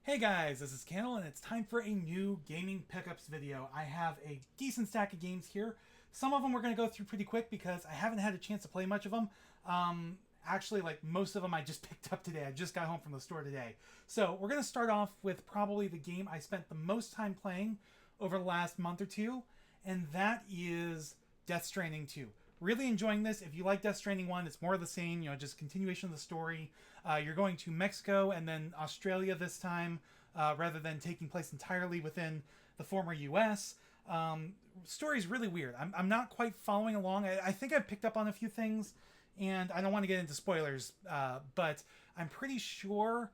Hey guys, this is Candle, and it's time for a new gaming pickups video. I have a decent stack of games here. Some of them we're going to go through pretty quick because I haven't had a chance to play much of them. Actually, like most of them I just picked up today. I just got home from the store today. So we're going to start off with probably the game I spent the most time playing over the last month or two, and that is Death Stranding 2. Really enjoying this. If you like Death Stranding 1, it's more of the same, just continuation of the story. You're going to Mexico and then Australia this time, rather than taking place entirely within the former US. Story's really weird. I'm not quite following along. I think I've picked up on a few things, and I don't want to get into spoilers, but I'm pretty sure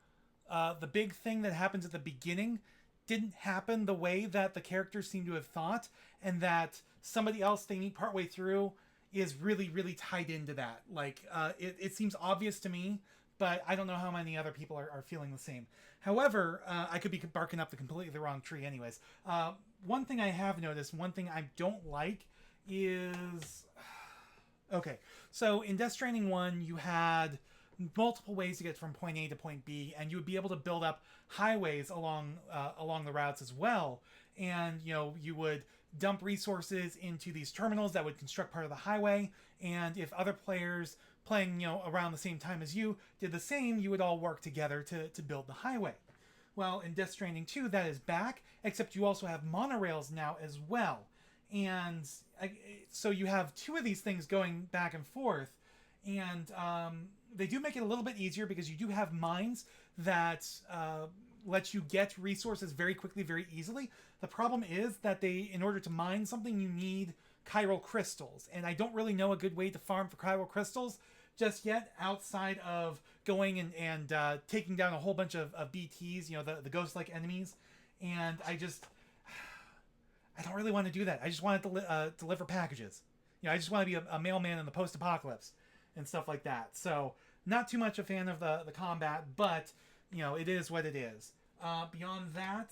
the big thing that happens at the beginning didn't happen the way that the characters seem to have thought, and that somebody else they meet partway through is really, really tied into that. Like, it seems obvious to me, but I don't know how many other people are feeling the same. However, I could be barking up the completely the wrong tree anyways. One thing I have noticed, one thing I don't like is... Okay, so in Death Stranding 1, you had multiple ways to get from point A to point B, and you would be able to build up highways along the routes as well. And you would dump resources into these terminals that would construct part of the highway. And if other players playing around the same time as you did the same, you would all work together to build the highway. Well, in Death Stranding 2, that is back, except you also have monorails now as well. And so you have two of these things going back and forth, and they do make it a little bit easier because you do have mines that let you get resources very quickly, very easily. The problem is that in order to mine something, you need chiral crystals, and I don't really know a good way to farm for chiral crystals just yet, outside of going and taking down a whole bunch of BTs, the ghost-like enemies, and I don't really want to do that. I just want to deliver packages. I just want to be a mailman in the post-apocalypse and stuff like that. So, not too much a fan of the combat, but, it is what it is. Beyond that,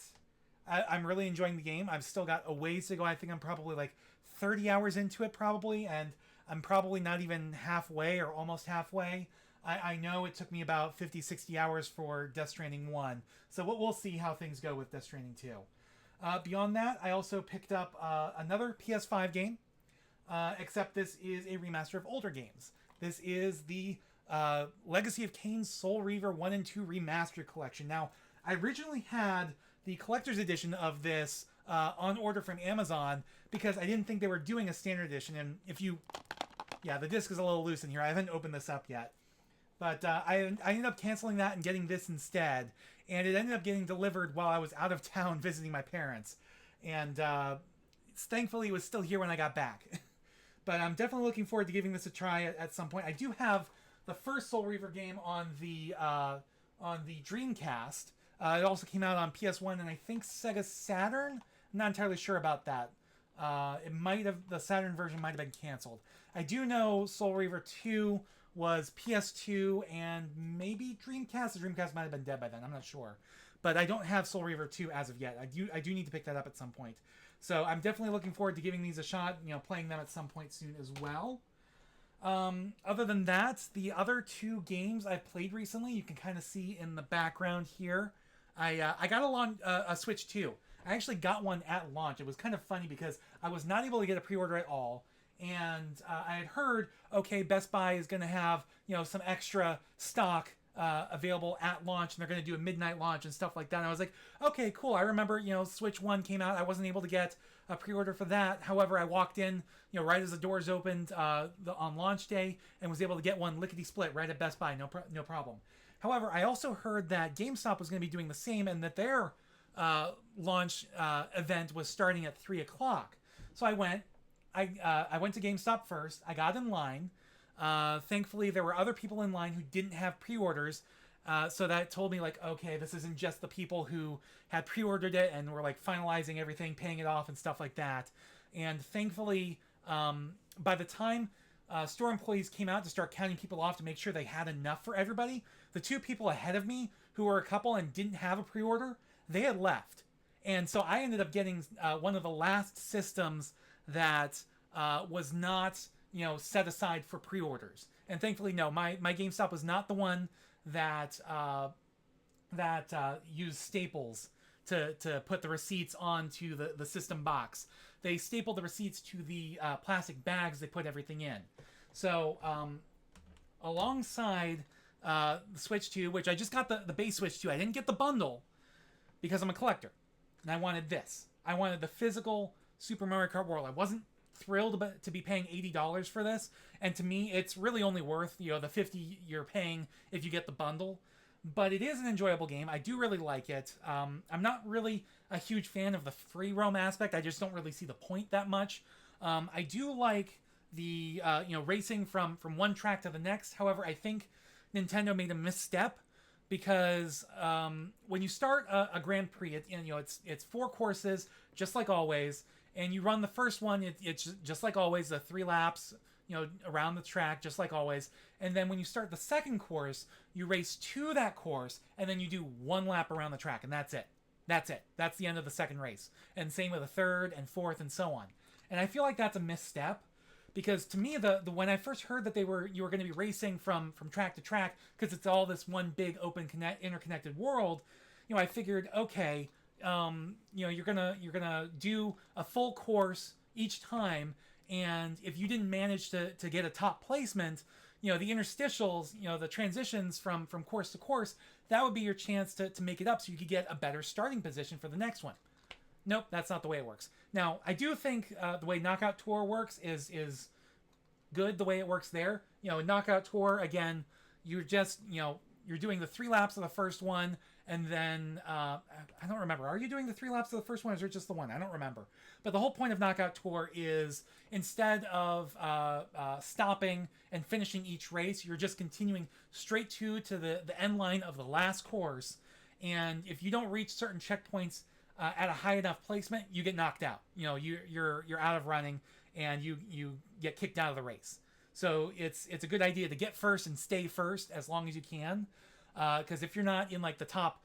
I'm really enjoying the game. I've still got a ways to go. I think I'm probably like 30 hours into it, probably, and I'm probably not even halfway or almost halfway. I know it took me about 50, 60 hours for Death Stranding 1, so we'll see how things go with Death Stranding 2. Beyond that, I also picked up another PS5 game, except this is a remaster of older games. This is the Legacy of Kain Soul Reaver 1 and 2 Remastered Collection. Now, I originally had the collector's edition of this on order from Amazon because I didn't think they were doing a standard edition. And the disc is a little loose in here. I haven't opened this up yet. But I ended up canceling that and getting this instead. And it ended up getting delivered while I was out of town visiting my parents. And thankfully it was still here when I got back. But I'm definitely looking forward to giving this a try at some point. I do have the first Soul Reaver game on the Dreamcast. It also came out on PS1 and I think Sega Saturn. I'm not entirely sure about that. The Saturn version might have been canceled. I do know Soul Reaver 2 was PS2 and maybe Dreamcast. The Dreamcast might have been dead by then. I'm not sure. But I don't have Soul Reaver 2 as of yet. I do need to pick that up at some point. So I'm definitely looking forward to giving these a shot, playing them at some point soon as well. Other than that, the other two games I've played recently, you can kind of see in the background here. I got a Switch 2. I actually got one at launch. It was kind of funny because I was not able to get a pre-order at all. And I had heard, okay, Best Buy is going to have, some extra stock available at launch, and they're going to do a midnight launch and stuff like that. And I was like, okay, cool. I remember, Switch 1 came out. I wasn't able to get a pre-order for that. However, I walked in, right as the doors opened on launch day and was able to get one lickety-split right at Best Buy. No problem. However, I also heard that GameStop was going to be doing the same and that their launch event was starting at 3 o'clock. So I went. I went to GameStop first. I got in line. Thankfully, there were other people in line who didn't have pre-orders. So that told me, like, okay, this isn't just the people who had pre-ordered it and were, like, finalizing everything, paying it off and stuff like that. And thankfully, by the time store employees came out to start counting people off to make sure they had enough for everybody, the two people ahead of me, who were a couple and didn't have a pre-order, they had left. And so I ended up getting one of the last systems that was not, set aside for pre-orders. And thankfully, no, my GameStop was not the one that that use staples to put the receipts onto the system box. They staple the receipts to the plastic bags they put everything in. So alongside the Switch 2, which I just got the base Switch 2, I didn't get the bundle because I'm a collector. And I wanted this. I wanted the physical Super Mario Kart World. I wasn't thrilled to be paying $80 for this, and to me it's really only worth, you know, the $50 you're paying if you get the bundle. But it is an enjoyable game. I do really like it. I'm not really a huge fan of the free roam aspect. I just don't really see the point that much. I do like the racing from one track to the next. However, I think Nintendo made a misstep because when you start a Grand Prix, it's 4 courses just like always, and you run the first one. It's just like always, the 3 laps, around the track, just like always. And then when you start the second course, you race to that course, and then you do 1 lap around the track, and that's it. That's the end of the second race. And same with the third and fourth and so on. And I feel like that's a misstep, because to me, the when I first heard that you were going to be racing from track to track, because it's all this one big open interconnected world, I figured, okay, you're gonna do a full course each time, and if you didn't manage to get a top placement, the interstitials, the transitions from course to course, that would be your chance to make it up so you could get a better starting position for the next one. Nope, that's not the way it works. Now, I do think the way Knockout Tour works is good, the way it works there. In Knockout Tour, again, you're just, you're doing the 3 laps of the first one, and then, I don't remember. Are you doing the 3 laps of the first one, or is it just the one? I don't remember. But the whole point of Knockout Tour is, instead of stopping and finishing each race, you're just continuing straight to the end line of the last course. And if you don't reach certain checkpoints at a high enough placement, you get knocked out. You're out of running, and you get kicked out of the race. So it's a good idea to get first and stay first as long as you can, because if you're not in like the top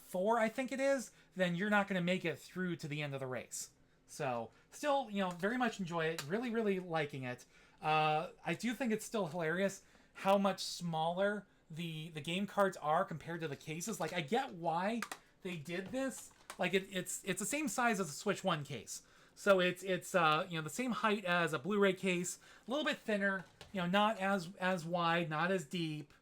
4, I think it is, then you're not going to make it through to the end of the race. So still, very much enjoy it. Really, really liking it. I do think it's still hilarious how much smaller the game cards are compared to the cases. Like, I get why they did this. Like, it's the same size as a Switch 1 case. So it's the same height as a Blu-ray case, a little bit thinner, not as wide, not as deep,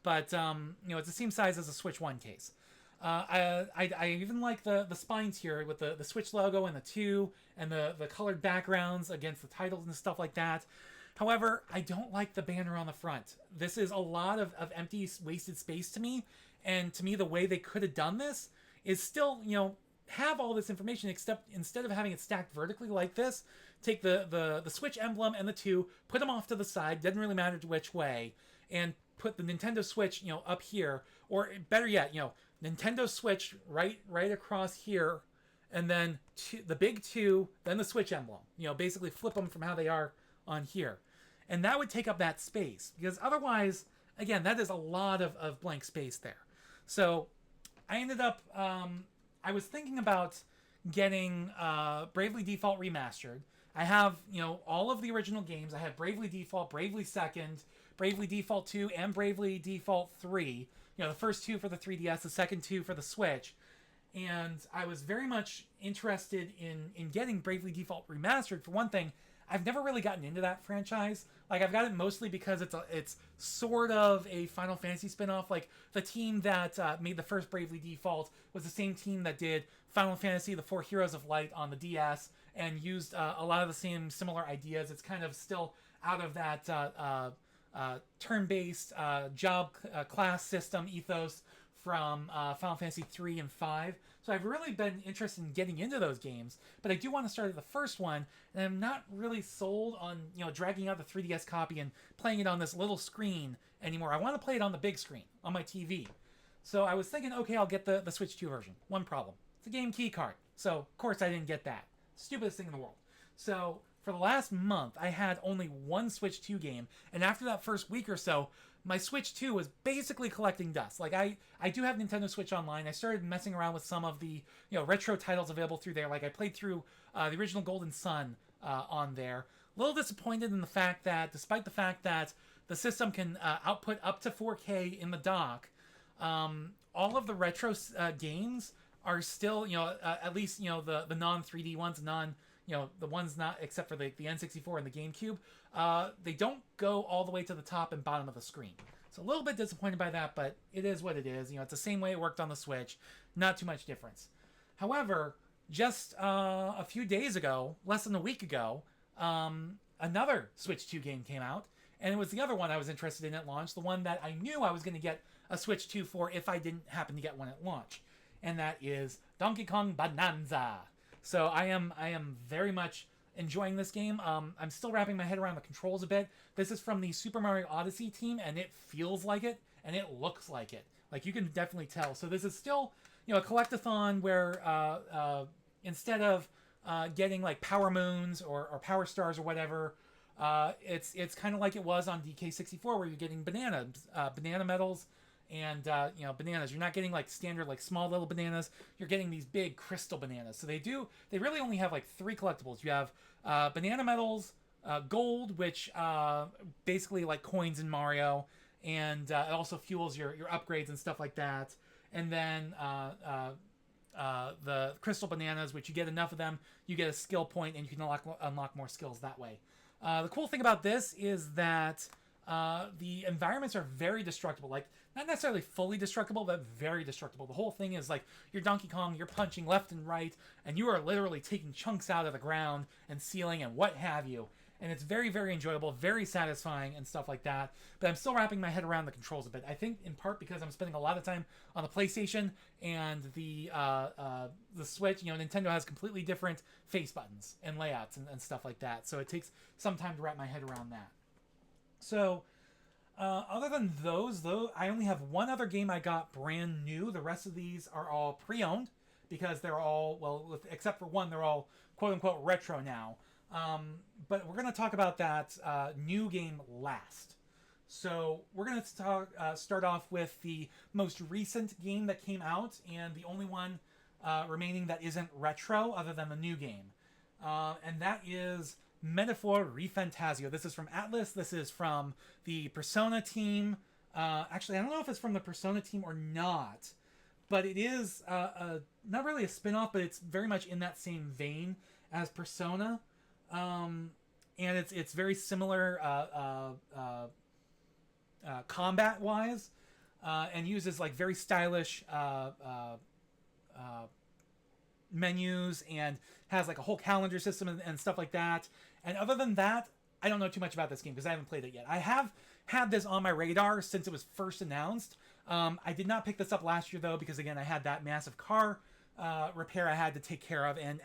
but it's the same size as a Switch 1 case. I even like the spines here with the Switch logo and the 2 and the colored backgrounds against the titles and stuff like that. However, I don't like the banner on the front. This is a lot of empty, wasted space to me, and to me, the way they could have done this is still, have all this information, except instead of having it stacked vertically like this, take the Switch emblem and the 2, put them off to the side, doesn't really matter which way, and put the Nintendo Switch, up here, or better yet, Nintendo Switch right across here, and then the big 2, then the Switch emblem. Basically flip them from how they are on here. And that would take up that space, because otherwise, again, that is a lot of blank space there. So I ended up, I was thinking about getting Bravely Default Remastered. I have, all of the original games. I have Bravely Default, Bravely Second, Bravely Default 2, and Bravely Default 3. The first 2 for the 3DS, the second 2 for the Switch. And I was very much interested in getting Bravely Default Remastered. For one thing, I've never really gotten into that franchise. Like, I've got it mostly because it's sort of a Final Fantasy spinoff. Like, the team that made the first Bravely Default was the same team that did Final Fantasy, the 4 Heroes of Light on the DS, and used a lot of the same similar ideas. It's kind of still out of that turn-based job class system ethos from Final Fantasy 3 and 5. So I've really been interested in getting into those games, but I do want to start at the first one, and I'm not really sold on, dragging out the 3DS copy and playing it on this little screen anymore. I want to play it on the big screen, on my TV. So I was thinking, okay, I'll get the Switch 2 version. One problem. It's a game key card. So, of course, I didn't get that. Stupidest thing in the world. So, for the last month, I had only one Switch 2 game, and after that first week or so, my Switch 2 was basically collecting dust. Like, I do have Nintendo Switch Online. I started messing around with some of the, retro titles available through there. Like, I played through the original Golden Sun on there. A little disappointed in the fact that, despite the fact that the system can output up to 4K in the dock, all of the retro games are still, at least, the non 3D ones, the ones not except for the N64 and the GameCube, they don't go all the way to the top and bottom of the screen. So a little bit disappointed by that, but it is what it is. It's the same way it worked on the Switch. Not too much difference. However, just a few days ago, less than a week ago, another Switch 2 game came out. And it was the other one I was interested in at launch, the one that I knew I was going to get a Switch 2 for if I didn't happen to get one at launch. And that is Donkey Kong Bonanza. So I am very much enjoying this game. I'm still wrapping my head around the controls a bit. This is from the Super Mario Odyssey team, and it feels like it, and it looks like it. Like, you can definitely tell. So this is still, a collectathon where instead of getting like Power Moons or Power Stars or whatever, it's kind of like it was on DK64, where you're getting banana medals and bananas. You're not getting like standard like small little bananas. You're getting these big crystal bananas. So they really only have like 3 collectibles. You have banana medals, gold, which basically like coins in Mario, and it also fuels your upgrades and stuff like that. And then the crystal bananas, which you get enough of them, you get a skill point, and you can unlock more skills that way. The cool thing about this is that the environments are very destructible. Like, not necessarily fully destructible, but very destructible. The whole thing is like, you're Donkey Kong, you're punching left and right, and you are literally taking chunks out of the ground and ceiling and what have you. And it's very, very enjoyable, very satisfying and stuff like that. But I'm still wrapping my head around the controls a bit. I think in part because I'm spending a lot of time on the PlayStation and the Switch. Nintendo has completely different face buttons and layouts and stuff like that. So it takes some time to wrap my head around that. So other than those, though, I only have one other game I got brand new. The rest of these are all pre-owned because they're all, well, except for one, they're all quote-unquote retro now. But we're going to talk about that new game last. So we're going to start off with the most recent game that came out, and the only one remaining that isn't retro other than the new game. And that is Metaphor ReFantazio. This is from Atlus. This is from the Persona team. Actually, I don't know if it's from the Persona team or not, but it is not really a spin-off, but it's very much in that same vein as Persona. And it's very similar combat-wise, and uses like very stylish menus, and has like a whole calendar system and stuff like that. And other than that, I don't know too much about this game because I haven't played it yet. I have had this on my radar since it was first announced. I did not pick this up last year though, because again, I had that massive car repair I had to take care of, and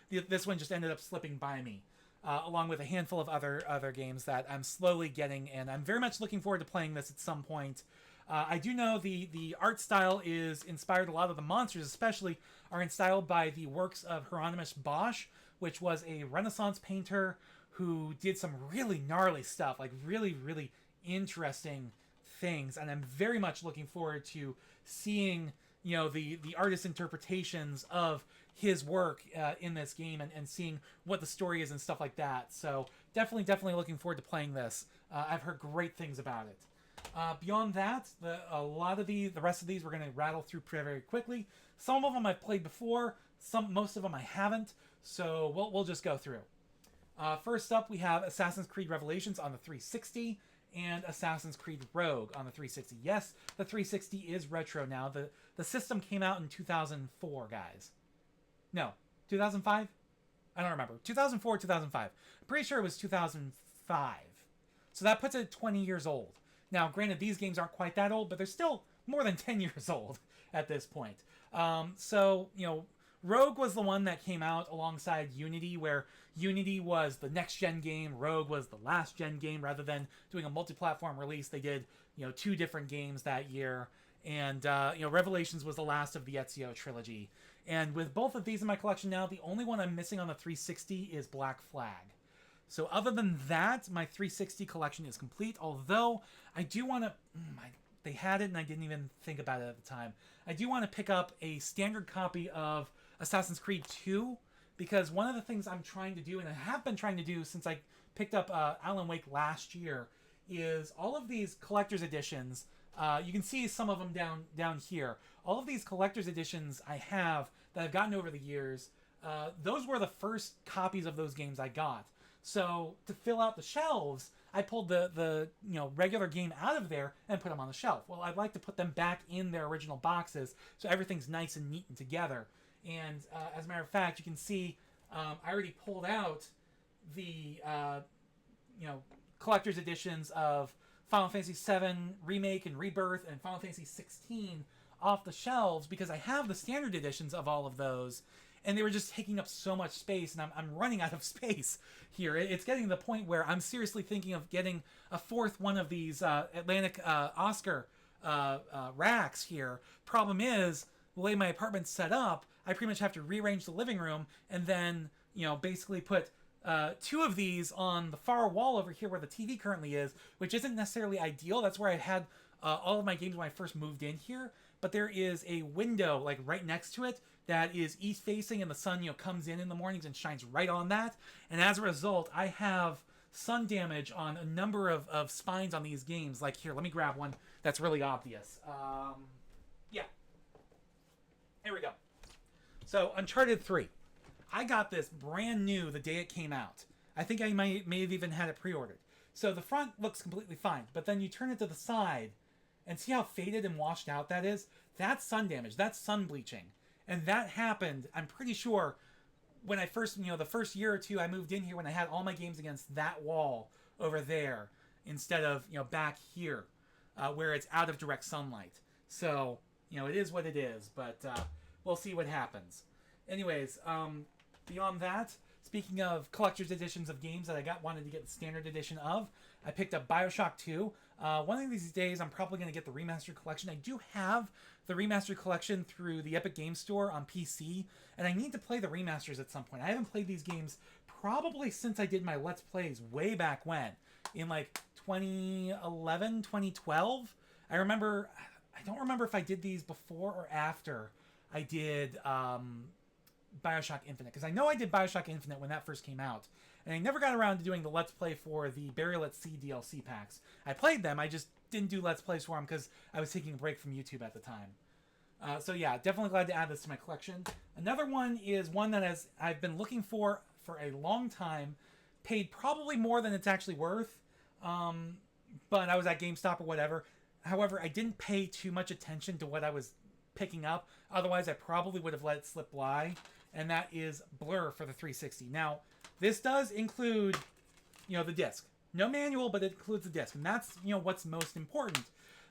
this one just ended up slipping by me, along with a handful of other games that I'm slowly getting, and I'm very much looking forward to playing this at some point. I do know the art style is inspired. A lot of the monsters especially are inspired by the works of Hieronymus Bosch, which was a Renaissance painter who did some really gnarly stuff, like really, really interesting things. And I'm very much looking forward to seeing, the artist's interpretations of his work in this game, and seeing what the story is and stuff like that. So definitely looking forward to playing this. I've heard great things about it. Beyond that, the rest of these we're going to rattle through very quickly. Some of them I've played before, most of them I haven't, so we'll just go through. First up, we have Assassin's Creed Revelations on the 360 and Assassin's Creed Rogue on the 360. Yes, the 360 is retro now. The system came out in 2004, guys. No, 2005? I don't remember. 2004, 2005. I'm pretty sure it was 2005. So that puts it 20 years old. Now, granted, these games aren't quite that old, but they're still more than 10 years old at this point. Rogue was the one that came out alongside Unity, where Unity was the next-gen game, Rogue was the last-gen game. Rather than doing a multi-platform release, they did, 2 different games that year. And, Revelations was the last of the Ezio trilogy. And with both of these in my collection now, the only one I'm missing on the 360 is Black Flag. So other than that, my 360 collection is complete, although I do want to... they had it and I didn't even think about it at the time. I do want to pick up a standard copy of Assassin's Creed 2, because one of the things I'm trying to do, and I have been trying to do since I picked up Alan Wake last year, is all of these collector's editions You can see some of them down here. All of these collector's editions I have that I've gotten over the years, those were the first copies of those games I got. So to fill out the shelves, I pulled the regular game out of there and put them on the shelf. Well, I'd like to put them back in their original boxes so everything's nice and neat and together. And as a matter of fact, you can see I already pulled out the collector's editions of Final Fantasy VII Remake and Rebirth and Final Fantasy 16 off the shelves because I have the standard editions of all of those, and they were just taking up so much space, and I'm running out of space here. It's getting to the point where I'm seriously thinking of getting a fourth one of these Atlantic Oscar racks here. Problem is, the way my apartment's set up, I pretty much have to rearrange the living room and then, basically put two of these on the far wall over here where the TV currently is, which isn't necessarily ideal. That's where I had all of my games when I first moved in here. But there is a window like right next to it that is east facing, and the sun comes in the mornings and shines right on that. And as a result, I have sun damage on a number of spines on these games. Like here, let me grab one that's really obvious. Yeah. Here we go. So Uncharted 3. I got this brand new the day it came out. I think I may have even had it pre-ordered. So the front looks completely fine, but then you turn it to the side and see how faded and washed out that is? That's sun damage. That's sun bleaching. And that happened, I'm pretty sure, when I first, the first year or two I moved in here when I had all my games against that wall over there instead of, back here where it's out of direct sunlight. So, it is what it is, but we'll see what happens. Anyways, beyond that, speaking of collector's editions of games that I wanted to get the standard edition of, I picked up BioShock 2. One of these days, I'm probably going to get the remastered collection. I do have the remastered collection through the Epic Game Store on PC, and I need to play the remasters at some point. I haven't played these games probably since I did my Let's Plays way back when, in like 2011, 2012. I don't remember if I did these before or after I did BioShock Infinite, because I know I did BioShock Infinite when that first came out, and I never got around to doing the Let's Play for the Burial at Sea DLC packs. I played them, I just didn't do Let's Plays for them because I was taking a break from YouTube at the time. So yeah, definitely glad to add this to my collection. Another one is one that I've been looking for a long time, paid probably more than it's actually worth, but I was at GameStop or whatever. However, I didn't pay too much attention to what I was picking up, otherwise I probably would have let it slip by, and that is Blur for the 360. Now, this does include, the disc. No manual, but it includes the disc, and that's, what's most important.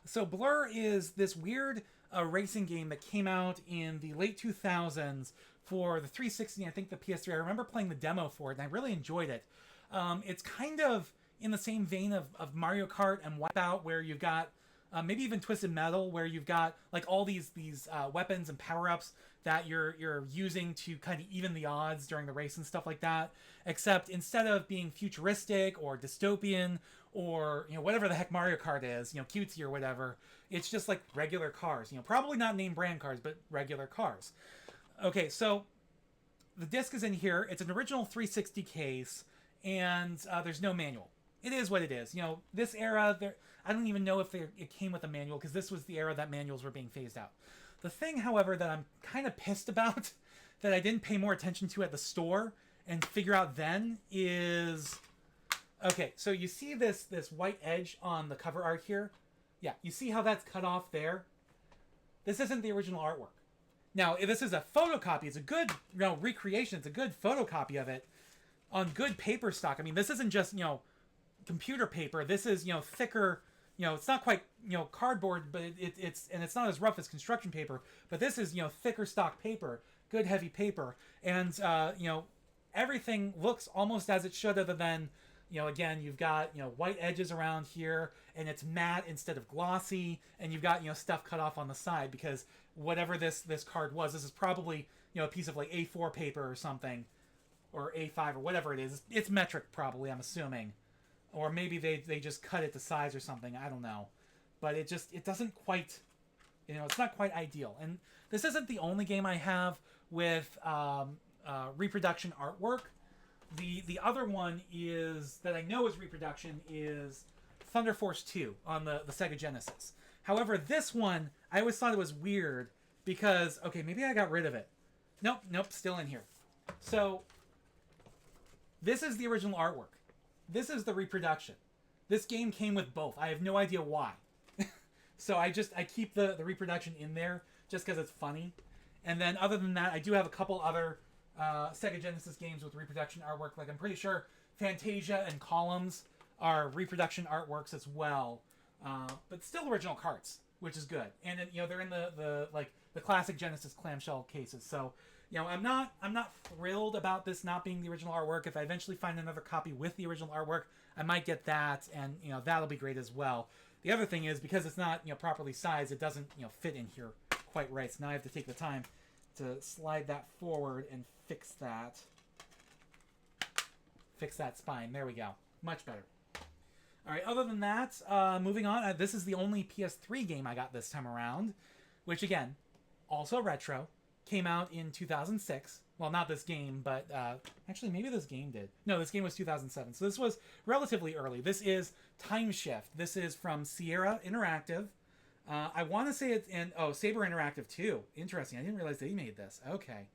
So Blur is this weird racing game that came out in the late 2000s for the 360, I think the PS3. I remember playing the demo for it, and I really enjoyed it. It's kind of in the same vein of Mario Kart and Wipeout, where you've got maybe even Twisted Metal, where you've got like all these weapons and power-ups that you're using to kind of even the odds during the race and stuff like that. Except instead of being futuristic or dystopian or whatever the heck Mario Kart is, cutesy or whatever, it's just like regular cars. Probably not name brand cars, but regular cars. Okay, so the disc is in here. It's an original 360 case, and there's no manual. It is what it is. This era, I don't even know if it came with a manual, because this was the era that manuals were being phased out. The thing, however, that I'm kind of pissed about that I didn't pay more attention to at the store and figure out then is... Okay, so you see this white edge on the cover art here? Yeah, you see how that's cut off there? This isn't the original artwork. Now, if this is a photocopy, it's a good recreation, it's a good photocopy of it on good paper stock. I mean, this isn't just, computer paper. This is, thicker, it's not quite, cardboard, but it's not as rough as construction paper, but this is, thicker stock paper, good heavy paper. And, everything looks almost as it should, other than, again, you've got, white edges around here, and it's matte instead of glossy, and you've got, stuff cut off on the side, because whatever this card was, this is probably, a piece of like A4 paper or something, or A5 or whatever it is. It's metric probably, I'm assuming. Or maybe they just cut it to size or something. I don't know. But it doesn't quite, it's not quite ideal. And this isn't the only game I have with reproduction artwork. The other one that I know is reproduction is Thunder Force 2 on the Sega Genesis. However, this one, I always thought it was weird because, okay, maybe I got rid of it. Nope, still in here. So, this is the original artwork. This is the reproduction. This game came with both. I have no idea why. So I keep the reproduction in there just because it's funny. And then other than that, I do have a couple other Sega Genesis games with reproduction artwork. Like, I'm pretty sure Fantasia and Columns are reproduction artworks as well. But still original carts, which is good. And then, they're in the classic Genesis clamshell cases. So, I'm not thrilled about this not being the original artwork. If I eventually find another copy with the original artwork, I might get that, and that'll be great as well. The other thing is, because it's not properly sized, it doesn't fit in here quite right. So now I have to take the time to slide that forward and fix that spine. There we go. Much better. All right, other than that, moving on. This is the only PS3 game I got this time around, which, again, also retro. Came out in 2006. Well, not this game, but actually, maybe this game did. No, this game was 2007. So this was relatively early. This is Time Shift. This is from Sierra Interactive. I want to say it's in... Oh, Saber Interactive, too. Interesting. I didn't realize they made this. Okay.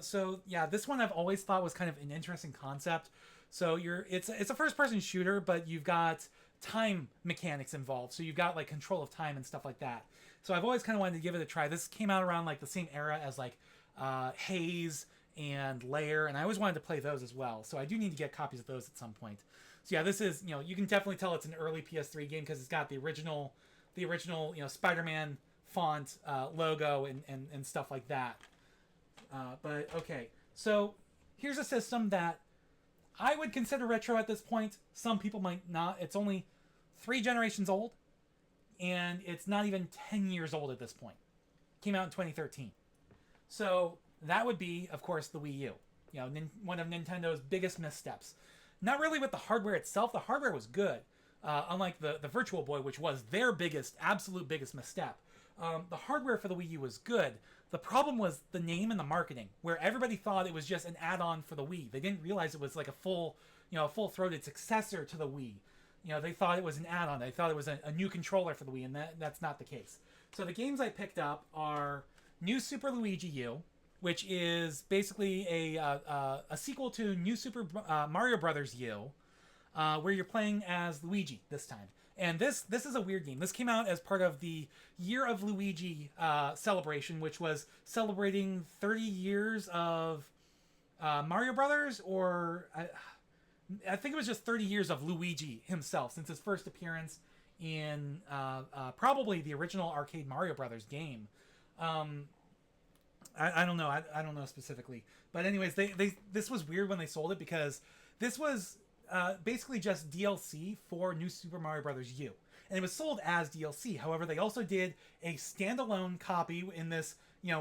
So, yeah, this one I've always thought was kind of an interesting concept. So it's a first-person shooter, but you've got time mechanics involved. So you've got, like, control of time and stuff like that. So I've always kind of wanted to give it a try. This came out around, like, the same era as, like, Haze and Lair, and I always wanted to play those as well. So I do need to get copies of those at some point. So yeah, this is, you can definitely tell it's an early PS3 game because it's got the original, Spider-Man font, logo, and stuff like that. But okay, so here's a system that I would consider retro at this point. Some people might not. It's only 3 generations old, and it's not even 10 years old at this point. Came out in 2013. So that would be, of course, the Wii U. One of Nintendo's biggest missteps. Not really with the hardware itself. The hardware was good. Unlike the Virtual Boy, which was their absolute biggest misstep. The hardware for the Wii U was good. The problem was the name and the marketing, where everybody thought it was just an add-on for the Wii. They didn't realize it was like a full-throated successor to the Wii. They thought it was an add-on. They thought it was a new controller for the Wii, and that's not the case. So the games I picked up are New Super Luigi U, which is basically a sequel to New Super Mario Brothers U, where you're playing as Luigi this time. And this is a weird game. This came out as part of the Year of Luigi celebration, which was celebrating 30 years of Mario Brothers, or I think it was just 30 years of Luigi himself since his first appearance in probably the original arcade Mario Brothers game. I don't know. I don't know specifically. But anyways, this was weird when they sold it because this was basically just DLC for New Super Mario Bros. U. And it was sold as DLC. However, they also did a standalone copy in this,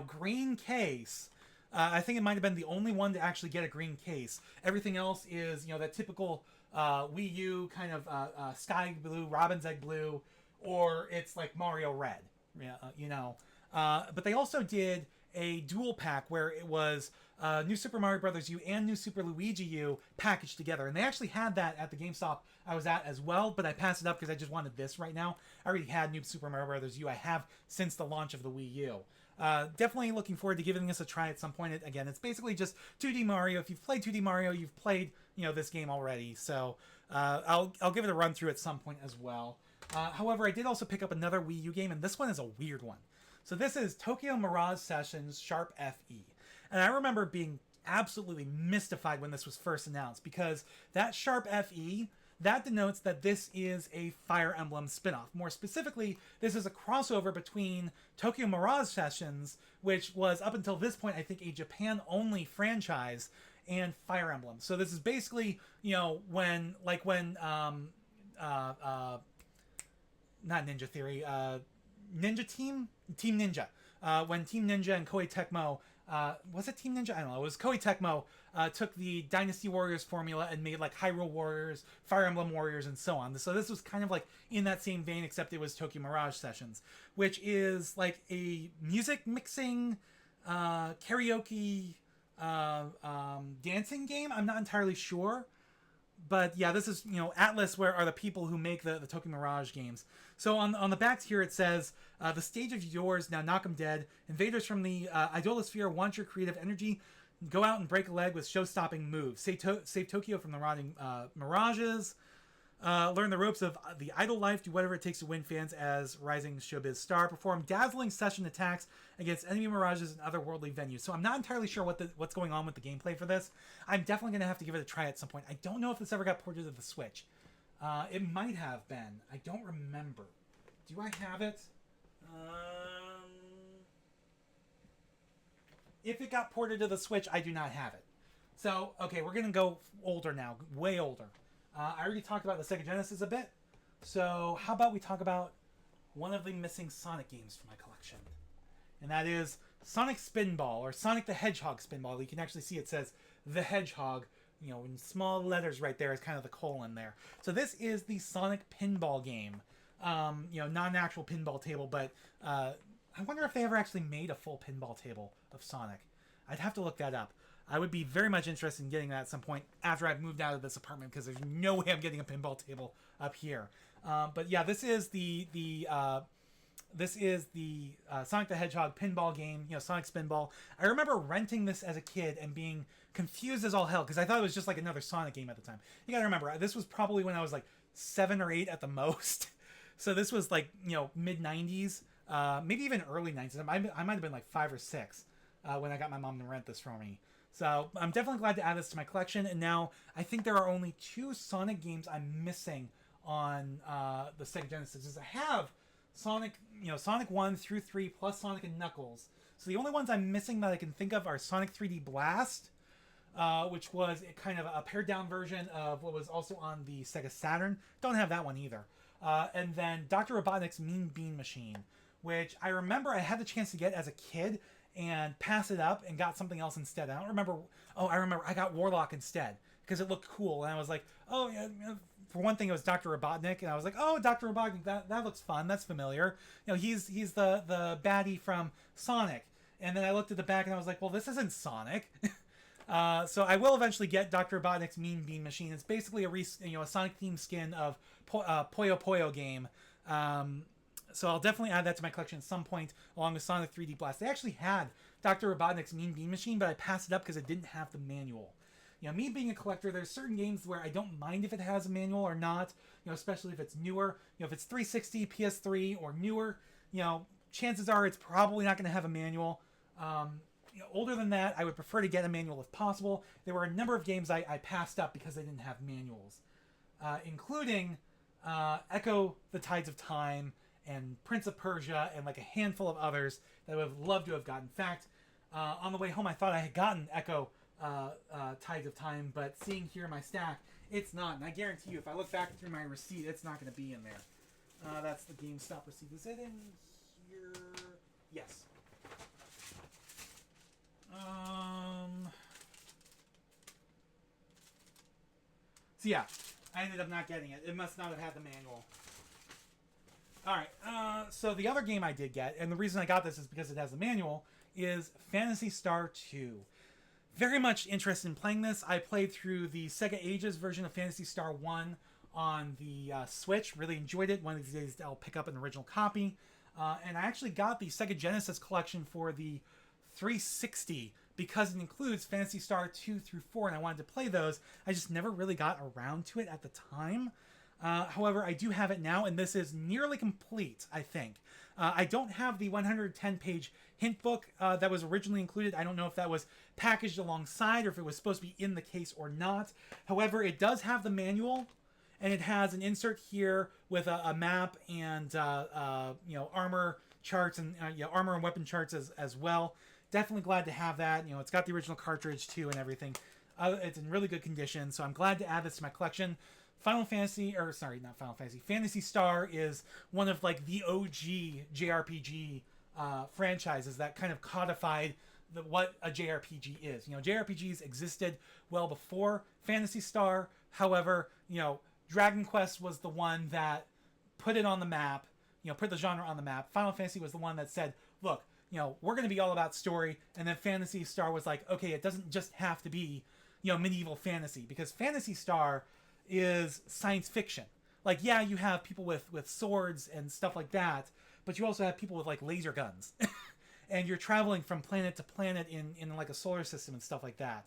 green case. I think it might have been the only one to actually get a green case. Everything else is, that typical Wii U kind of sky blue, robin's egg blue, or it's like Mario Red, but they also did a dual pack where it was New Super Mario Bros. U and New Super Luigi U packaged together. And they actually had that at the GameStop I was at as well, but I passed it up because I just wanted this right now. I already had New Super Mario Bros. U. I have since the launch of the Wii U. Definitely looking forward to giving this a try at some point. Again, it's basically just 2D Mario. If you've played 2D Mario, you've played, this game already. So I'll give it a run through at some point as well. However, I did also pick up another Wii U game, and this one is a weird one. So this is Tokyo Mirage Sessions Sharp FE. And I remember being absolutely mystified when this was first announced, because that Sharp FE, that denotes that this is a Fire Emblem spin-off. More specifically, this is a crossover between Tokyo Mirage Sessions, which was up until this point, I think, a Japan-only franchise, and Fire Emblem. So this is basically, when not Ninja Theory, Ninja Team Ninja. When Team Ninja and Koei Tecmo, was it Team Ninja? I don't know. It was Koei Tecmo took the Dynasty Warriors formula and made like Hyrule Warriors, Fire Emblem Warriors, and so on. So this was kind of like in that same vein, except it was Tokyo Mirage Sessions, which is like a music mixing, karaoke, dancing game. I'm not entirely sure, but yeah, this is, Atlas, where are the people who make the Tokyo Mirage games. So on the backs here it says, the stage is yours, now knock 'em dead. Invaders from the Idolosphere want your creative energy. Go out and break a leg with show-stopping moves. Save Tokyo from the rotting mirages. Learn the ropes of the idol life. Do whatever it takes to win fans as rising showbiz star. Perform dazzling session attacks against enemy mirages and otherworldly venues. So I'm not entirely sure what's going on with the gameplay for this. I'm definitely going to have to give it a try at some point. I don't know if this ever got ported to the Switch. It might have been. I don't remember. Do I have it? If it got ported to the Switch, I do not have it. So, okay, we're going to go older now. Way older. I already talked about the Sega Genesis a bit. So how about we talk about one of the missing Sonic games from my collection. And that is Sonic Spinball, or Sonic the Hedgehog Spinball. You can actually see it says The Hedgehog, in small letters right there is kind of the colon there. So this is the Sonic pinball game. Not an actual pinball table, but I wonder if they ever actually made a full pinball table of Sonic. I'd have to look that up. I would be very much interested in getting that at some point after I've moved out of this apartment, because there's no way I'm getting a pinball table up here. But yeah, this is the Sonic the Hedgehog pinball game, Sonic Spinball. I remember renting this as a kid and being confused as all hell, because I thought it was just like another Sonic game at the time. You gotta remember, this was probably when I was like 7 or 8 at the most. So this was like, mid 90s, maybe even early 90s. I might have been like 5 or 6 when I got my mom to rent this for me. So I'm definitely glad to add this to my collection. And now I think there are only 2 Sonic games I'm missing on the Sega Genesis. I have Sonic 1 through 3 plus Sonic and Knuckles. So the only ones I'm missing that I can think of are Sonic 3D Blast, which was kind of a pared down version of what was also on the Sega Saturn. Don't have that one either. And then Dr. Robotnik's Mean Bean Machine, which I remember I had the chance to get as a kid and pass it up and got something else instead. I don't remember. Oh, I remember I got Warlock instead because it looked cool. And I was like, oh, yeah. For one thing, it was Dr. Robotnik. And I was like, oh, Dr. Robotnik, that looks fun. That's familiar. He's the baddie from Sonic. And then I looked at the back and I was like, well, this isn't Sonic. So I will eventually get Dr. Robotnik's Mean Bean Machine. It's basically a Sonic themed skin of Puyo Puyo game. So I'll definitely add that to my collection at some point, along with Sonic 3D Blast. They actually had Dr. Robotnik's Mean Bean Machine, but I passed it up because it didn't have the manual. Me being a collector, there's certain games where I don't mind if it has a manual or not, especially if it's newer. If it's 360, PS3, or newer, chances are it's probably not going to have a manual. Older than that, I would prefer to get a manual if possible. There were a number of games I passed up because they didn't have manuals, including Echo the Tides of Time, and Prince of Persia, and like a handful of others that I would have loved to have gotten. In fact, on the way home, I thought I had gotten Echo Tides of Time, but seeing here in my stack, it's not. And I guarantee you, if I look back through my receipt, it's not going to be in there. That's the GameStop receipt. Is it in here? Yes. So yeah, I ended up not getting it. It must not have had the manual. Alright, so the other game I did get, and the reason I got this is because it has a manual, is Phantasy Star 2. Very much interested in playing this. I played through the Sega Ages version of Phantasy Star 1 on the Switch. Really enjoyed it. One of these days I'll pick up an original copy. And I actually got the Sega Genesis collection for the 360 because it includes Phantasy Star 2 through 4, and I wanted to play those. I just never really got around to it at the time. However, I do have it now, and this is nearly complete, I think. I don't have the 110-page hint book that was originally included. I don't know if that was packaged alongside or if it was supposed to be in the case or not. However, it does have the manual, and it has an insert here with a map and armor charts and armor and weapon charts as well. Definitely glad to have that. It's got the original cartridge too and everything. It's in really good condition, so I'm glad to add this to my collection. Fantasy Star is one of like the OG JRPG franchises that kind of codified what a JRPG is. JRPGs existed well before Phantasy Star. However, Dragon Quest was the one that put it on the map, put the genre on the map. Final Fantasy was the one that said, look, we're going to be all about story. And then Phantasy Star was like, okay, it doesn't just have to be, medieval fantasy, because Phantasy Star is science fiction. Like, yeah, you have people with swords and stuff like that, but you also have people with like laser guns. And you're traveling from planet to planet in like a solar system and stuff like that.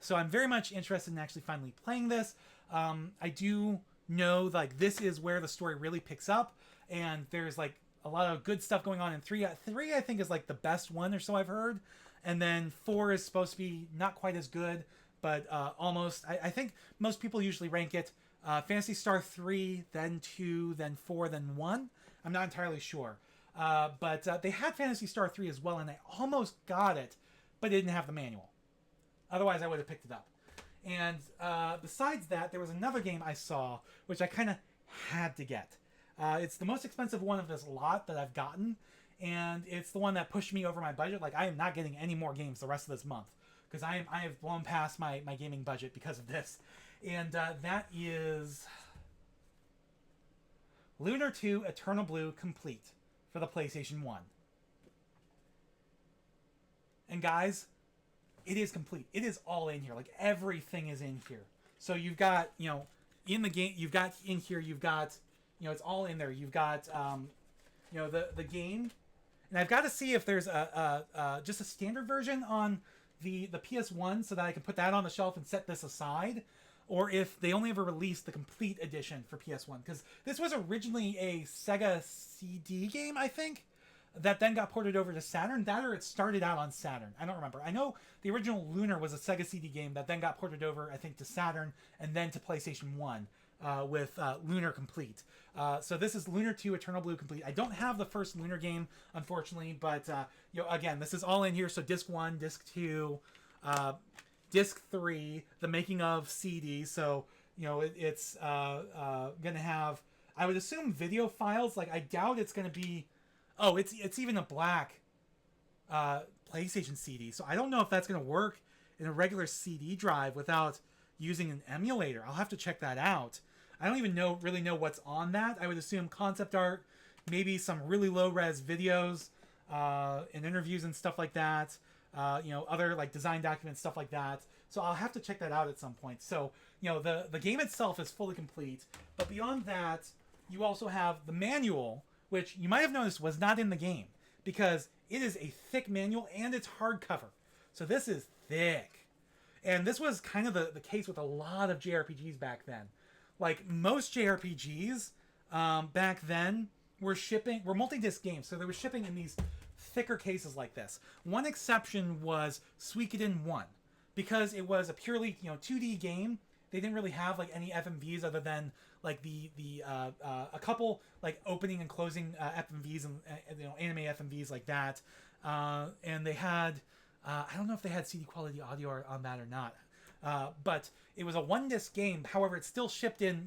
So I'm very much interested in actually finally playing this. I do know like this is where the story really picks up, and there's like a lot of good stuff going on in 3. 3 I think is like the best one, or so I've heard, and then 4 is supposed to be not quite as good, but almost. I think most people usually rank it Phantasy Star 3, then 2, then 4, then 1. I'm not entirely sure. But they had Phantasy Star 3 as well, and I almost got it, but it didn't have the manual. Otherwise, I would have picked it up. And besides that, there was another game I saw, which I kind of had to get. It's the most expensive one of this lot that I've gotten, and it's the one that pushed me over my budget. Like, I am not getting any more games the rest of this month, because I have blown past my gaming budget because of this. And that is Lunar 2 Eternal Blue Complete for the PlayStation 1. And guys, it is complete. It is all in here. Like, everything is in here. So you've got, in the game, you've got in here, you've got, it's all in there. You've got, the game. And I've got to see if there's just a standard version on the PS1 so that I can put that on the shelf and set this aside. Or if they only ever released the complete edition for PS1. Because this was originally a Sega CD game, I think, that then got ported over to Saturn. That, or it started out on Saturn. I don't remember. I know the original Lunar was a Sega CD game that then got ported over, I think, to Saturn and then to PlayStation 1 with Lunar Complete. So this is Lunar 2 Eternal Blue Complete. I don't have the first Lunar game, unfortunately, but again, this is all in here. So Disc 1, Disc 2... Disc 3, the making of CD, so it's gonna have, I would assume, video files. Like, I doubt it's gonna be, it's even a black PlayStation CD, so I don't know if that's gonna work in a regular CD drive without using an emulator. I'll have to check that out. I don't even really know what's on that. I would assume concept art, maybe some really low res videos and interviews and stuff like that. Other like design documents, stuff like that. So I'll have to check that out at some point. So, the game itself is fully complete. But beyond that, you also have the manual, which you might have noticed was not in the game, because it is a thick manual and it's hardcover. So this is thick. And this was kind of the case with a lot of JRPGs back then. Like, most JRPGs back then were multi-disc games. So they were shipping in these thicker cases like this. One exception was Suikoden 1, because it was a purely 2D game. They didn't really have like any FMVs other than like a couple like opening and closing FMVs and anime FMVs like that. And they had I don't know if they had CD quality audio on that or not. But it was a 1-disc game. However, it still shipped in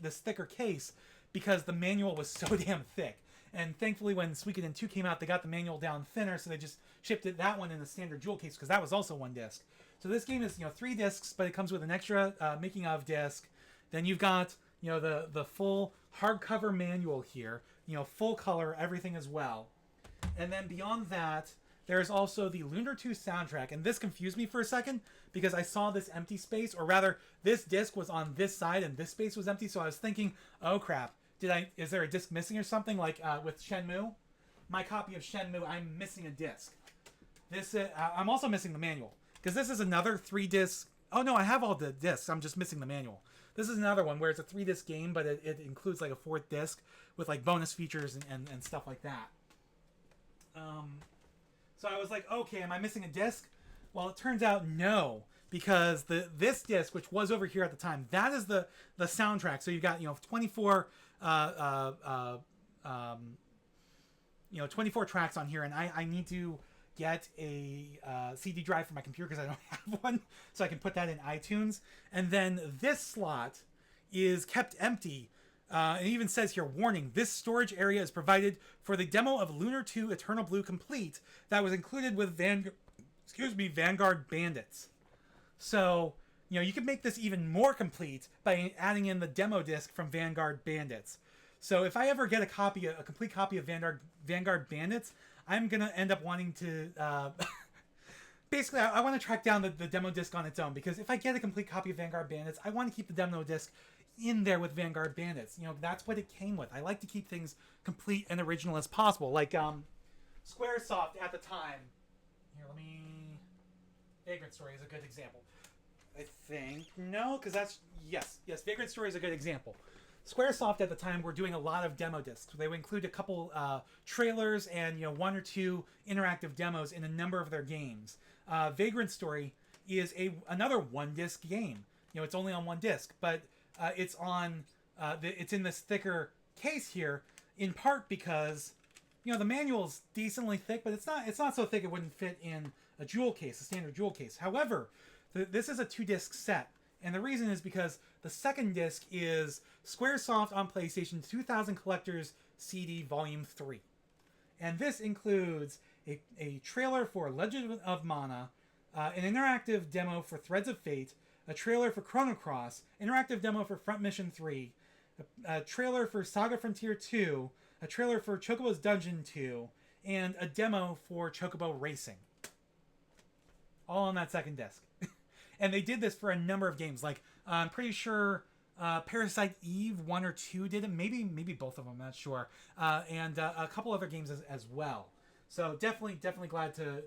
this thicker case because the manual was so damn thick. And thankfully, when Suikoden 2 came out, they got the manual down thinner, so they just shipped that one in a standard jewel case, because that was also 1 disc. So this game is 3 discs, but it comes with an extra making of disc. Then you've got the full hardcover manual here, full color, everything as well. And then beyond that, there's also the Lunar 2 soundtrack, and this confused me for a second because I saw this empty space, or rather, this disc was on this side and this space was empty. So I was thinking, oh crap. Is there a disc missing or something, like with Shenmue? My copy of Shenmue, I'm missing a disc. I'm also missing the manual, because this is another 3-disc. Oh no, I have all the discs. I'm just missing the manual. This is another one where it's a 3-disc game, but it includes like a 4th disc with like bonus features and stuff like that. So I was like, okay, am I missing a disc? Well, it turns out no, because this disc, which was over here at the time, that is the soundtrack. So you've got 24 24 tracks on here, and I need to get a CD drive for my computer because I don't have one, so I can put that in iTunes. And then this slot is kept empty. It even says here, warning, this storage area is provided for the demo of Lunar 2 Eternal Blue Complete that was included with Vanguard Bandits. So, you can make this even more complete by adding in the demo disc from Vanguard Bandits. So if I ever get a complete copy of Vanguard Bandits, I'm going to end up wanting to... basically, I want to track down the demo disc on its own, because if I get a complete copy of Vanguard Bandits, I want to keep the demo disc in there with Vanguard Bandits. You know, that's what it came with. I like to keep things complete and original as possible. Like Squaresoft at the time. Here, let me. Vagrant Story is a good example. I think no, because that's yes. Vagrant Story is a good example. Squaresoft at the time were doing a lot of demo discs. They would include a couple trailers and one or two interactive demos in a number of their games. Vagrant Story is another one disc game. It's only on one disc, but it's on it's in this thicker case here, in part because the manual's decently thick, but it's not so thick it wouldn't fit in a jewel case, a standard jewel case. However, this is a 2-disc set. And the reason is because the second disc is Squaresoft on PlayStation 2000 Collector's CD Volume 3. And this includes a trailer for Legend of Mana, an interactive demo for Threads of Fate, a trailer for Chrono Cross, interactive demo for Front Mission 3, a trailer for Saga Frontier 2, a trailer for Chocobo's Dungeon 2, and a demo for Chocobo Racing. All on that second disc. And they did this for a number of games. Like, I'm pretty sure Parasite Eve 1 or 2 did it. Maybe both of them, I'm not sure. And a couple other games as well. So definitely glad to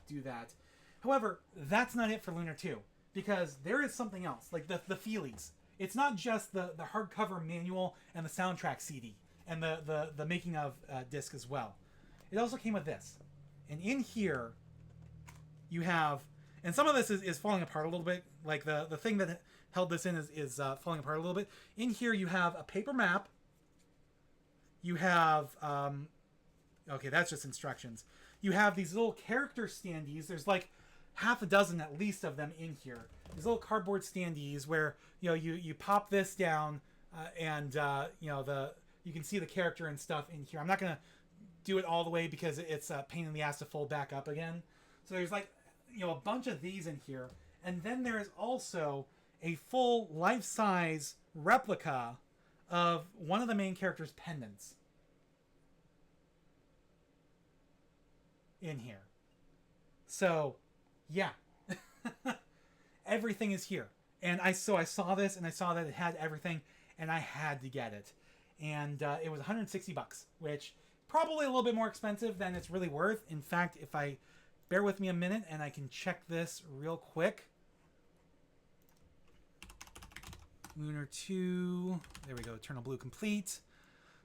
do that. However, that's not it for Lunar 2. Because there is something else. Like the feelies. It's not just the hardcover manual and the soundtrack CD. And the making of disc as well. It also came with this. And in here, you have... And some of this is falling apart a little bit. Like the thing that held this in is falling apart a little bit. In here you have a paper map. You have... okay, that's just instructions. You have these little character standees. There's like half a dozen at least of them in here. These little cardboard standees where you pop this down and you can see the character and stuff in here. I'm not going to do it all the way because it's a pain in the ass to fold back up again. So there's like... a bunch of these in here, and then there is also a full life-size replica of one of the main character's pendants in here. So yeah. Everything is here, and I saw this and I saw that it had everything, and I had to get it. And it was $160, which probably a little bit more expensive than it's really worth. In fact, if I bear with me a minute and I can check this real quick. Lunar 2. There we go. Eternal Blue Complete.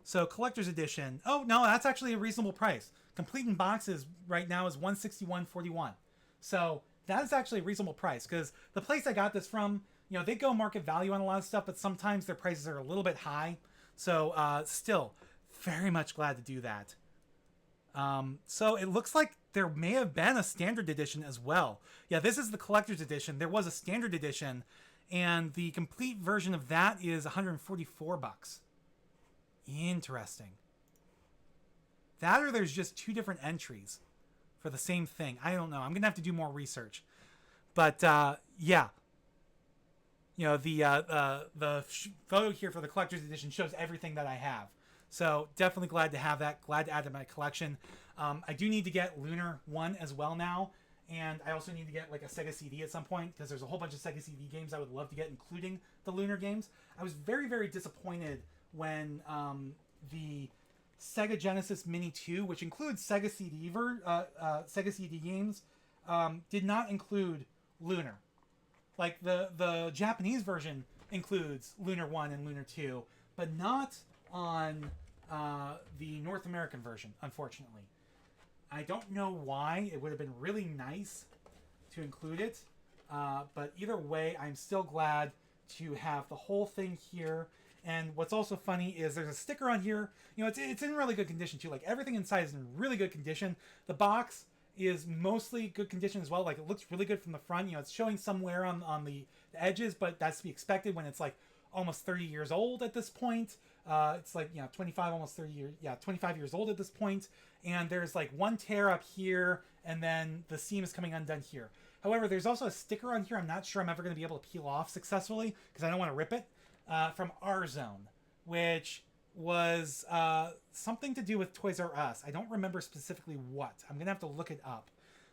So Collector's Edition. Oh, no, that's actually a reasonable price. Complete in boxes right now is $161.41. So that is actually a reasonable price because the place I got this from, they go market value on a lot of stuff, but sometimes their prices are a little bit high. So still, very much glad to do that. So it looks like there may have been a standard edition as well. Yeah, this is the collector's edition. There was a standard edition, and the complete version of that is $144. Interesting. That or there's just two different entries for the same thing. I don't know. I'm gonna have to do more research. But yeah, the photo here for the collector's edition shows everything that I have. So definitely glad to have that. Glad to add to my collection. I do need to get Lunar 1 as well now. And I also need to get like a Sega CD at some point because there's a whole bunch of Sega CD games I would love to get, including the Lunar games. I was very, very disappointed when the Sega Genesis Mini 2, which includes Sega CD games, did not include Lunar. Like the Japanese version includes Lunar 1 and Lunar 2, but not on the North American version, unfortunately. I don't know why. It would have been really nice to include it. But either way, I'm still glad to have the whole thing here. And what's also funny is there's a sticker on here. It's in really good condition too. Like everything inside is in really good condition. The box is mostly good condition as well. Like it looks really good from the front. It's showing some wear on the edges, but that's to be expected when it's like almost 30 years old at this point. It's like 25, almost 30 years. Yeah, 25 years old at this point. And there's like one tear up here, and then the seam is coming undone here. However, there's also a sticker on here I'm not sure I'm ever going to be able to peel off successfully because I don't want to rip it, from R-Zone, which was something to do with Toys R Us. I don't remember specifically what. I'm going to have to look it up.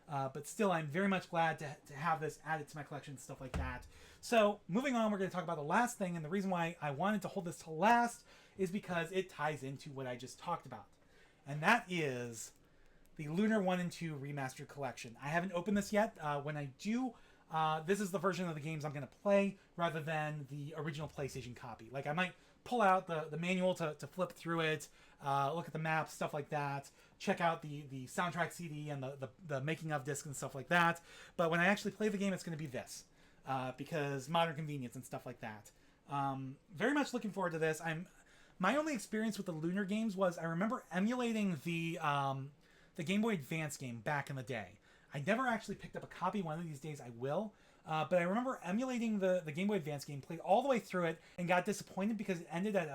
But still, I'm very much glad to have this added to my collection and stuff like that. So moving on, we're going to talk about the last thing, and the reason why I wanted to hold this to last is because it ties into what I just talked about, and that is the Lunar 1 and 2 Remastered Collection. I haven't opened this yet. When I do, this is the version of the games I'm going to play rather than the original PlayStation copy. Like, I might pull out the manual to flip through it, look at the maps, stuff like that, check out the soundtrack CD and the making of disc and stuff like that. But when I actually play the game, it's going to be this. Because modern convenience and stuff like that. Very much looking forward to this. My only experience with the Lunar games was I remember emulating the Game Boy Advance game back in the day. I never actually picked up a copy. One of these days I will. But I remember emulating the Game Boy Advance game, played all the way through it, and got disappointed because it ended at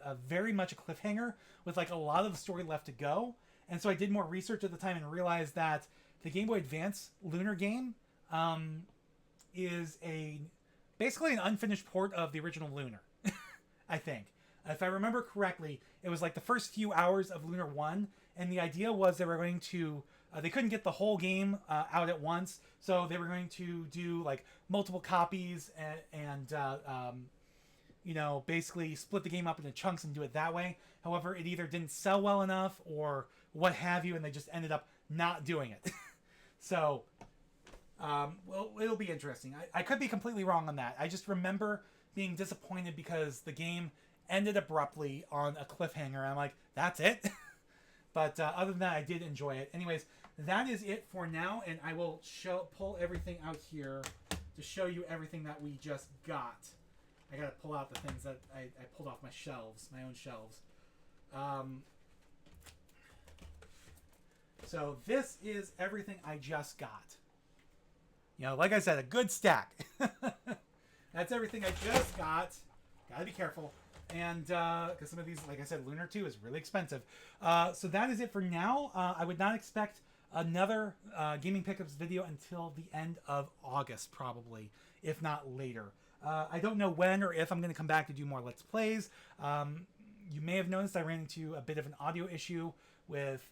a very much a cliffhanger with like a lot of the story left to go. And so I did more research at the time and realized that the Game Boy Advance Lunar game is basically an unfinished port of the original Lunar. I think, if I remember correctly, it was like the first few hours of Lunar 1, and the idea was they were going to they couldn't get the whole game out at once, so they were going to do like multiple copies and you know, basically split the game up into chunks and do it that way. However, it either didn't sell well enough or what have you, and they just ended up not doing it. So well, it'll be interesting. I could be completely wrong on that. I just remember being disappointed because the game ended abruptly on a cliffhanger. I'm like, that's it? But other than that, I did enjoy it. Anyways, that is it for now, and I will pull everything out here to show you everything that we just got. I gotta pull out the things that I pulled off my shelves, my own shelves. So this is everything I just got. You know, like I said, a good stack. That's everything I just got. Gotta be careful. And, because some of these, like I said, Lunar 2 is really expensive. So that is it for now. I would not expect another Gaming Pickups video until the end of August, probably, if not later. I don't know when or if I'm going to come back to do more Let's Plays. You may have noticed I ran into a bit of an audio issue with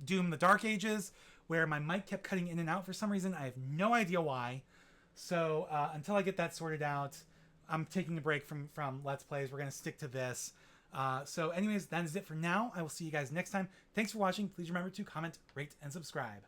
Doom the Dark Ages, where my mic kept cutting in and out for some reason. I have no idea why. So until I get that sorted out, I'm taking a break from Let's Plays. We're going to stick to this. So anyways, that is it for now. I will see you guys next time. Thanks for watching. Please remember to comment, rate, and subscribe.